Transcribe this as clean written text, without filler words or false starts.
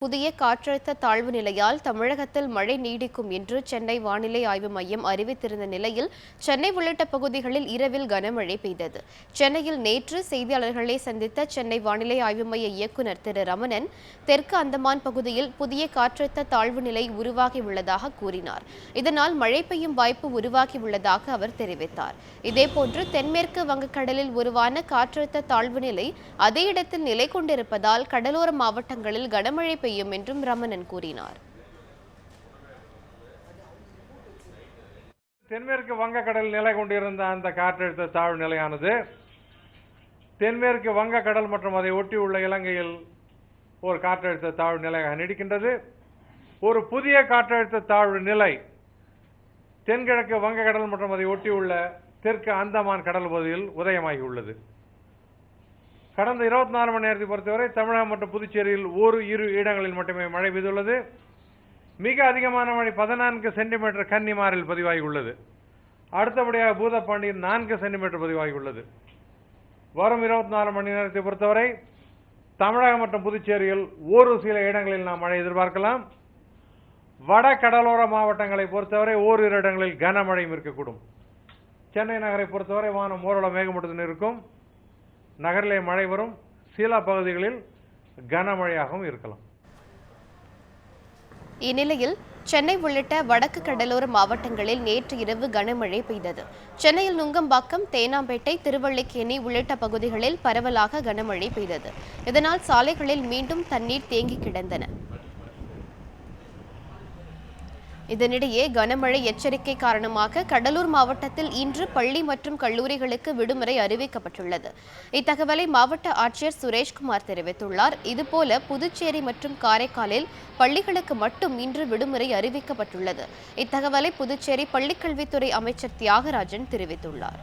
புதிய காற்றழுத்த தாழ்வு நிலையால் தமிழகத்தில் மழை நீடிக்கும் என்று சென்னை வானிலை ஆய்வு மையம் அறிவித்திருந்த நிலையில் சென்னை உள்ளிட்ட பகுதிகளில் இரவில் கனமழை பெய்தது. சென்னையில் நேற்று செய்தியாளர்களை சந்தித்த சென்னை வானிலை ஆய்வு மைய இயக்குநர் திரு ரமணன், தெற்கு அந்தமான் பகுதியில் புதிய காற்றழுத்த தாழ்வு நிலை உருவாகியுள்ளதாக கூறினார். இதனால் மழை பெய்யும் வாய்ப்பு உருவாகியுள்ளதாக அவர் தெரிவித்தார். இதேபோன்று தென்மேற்கு வங்கக்கடலில் உருவான காற்றழுத்த தாழ்வு நிலை அதே இடத்தில் நிலை கொண்டிருப்பதால் கடலோர மாவட்டங்களில் கனமழை பெய்யும் என்றும் ரமணன் கூறினார். தென்மேற்கு வங்கக்கடலில் நிலை கொண்டிருந்த அந்த காற்றழுத்த தாழ்வு நிலையானது தென்மேற்கு வங்கக்கடல் மற்றும் அதை ஒட்டியுள்ள இலங்கையில் ஒரு காற்றழுத்த தாழ்வு நிலையாக நீடிக்கின்றது. ஒரு புதிய காற்றழுத்த தாழ்வு நிலை தென்கிழக்கு வங்கக்கடல் மற்றும் அதை ஒட்டியுள்ள தெற்கு அந்தமான் கடல் பகுதியில் உதயமாகியுள்ளது. கடந்த 24 மணி நேரத்தை பொறுத்தவரை தமிழகம் மற்றும் புதுச்சேரியில் இரு இடங்களில் மட்டுமே மழை பெய்துள்ளது. மிக அதிகமான மழை 14 சென்டிமீட்டர் கன்னிமாரில் பதிவாகியுள்ளது. அடுத்தபடியாக பூதப்பாண்டியில் 4 சென்டிமீட்டர் பதிவாகியுள்ளது. வரும் 24 மணி நேரத்தை பொறுத்தவரை தமிழகம் மற்றும் புதுச்சேரியில் சில இடங்களில் நாம் மழை எதிர்பார்க்கலாம். வட கடலோர மாவட்டங்களை பொறுத்தவரை ஓரிரு இடங்களில் கனமழையும் இருக்கக்கூடும். சென்னை நகரை பொறுத்தவரை வானம் ஓரளவு மேகமூட்டத்துடன் இருக்கும். நகரிலே மழை வரும், சில பகுதிகளில் கனமழையாகவும் இருக்கலாம். இந்நிலையில் சென்னை உள்ளிட்ட வடக்கு கடலோர மாவட்டங்களில் நேற்று இரவு கனமழை பெய்தது. சென்னையில் நுங்கம்பாக்கம், தேனாம்பேட்டை, திருவல்லிக்கேணி உள்ளிட்ட பகுதிகளில் பரவலாக கனமழை பெய்தது. இதனால் சாலைகளில் மீண்டும் தண்ணீர் தேங்கி கிடந்தன. இதனிடையே கனமழை எச்சரிக்கை காரணமாக கடலூர் மாவட்டத்தில் இன்று பள்ளி மற்றும் கல்லூரிகளுக்கு விடுமுறை அறிவிக்கப்பட்டுள்ளது. இத்தகவலை மாவட்ட ஆட்சியர் சுரேஷ்குமார் தெரிவித்துள்ளார். இதுபோல புதுச்சேரி மற்றும் காரைக்காலில் பள்ளிகளுக்கு மட்டும் இன்று விடுமுறை அறிவிக்கப்பட்டுள்ளது. இத்தகவலை புதுச்சேரி பள்ளிக்கல்வித்துறை அமைச்சர் தியாகராஜன் தெரிவித்துள்ளார்.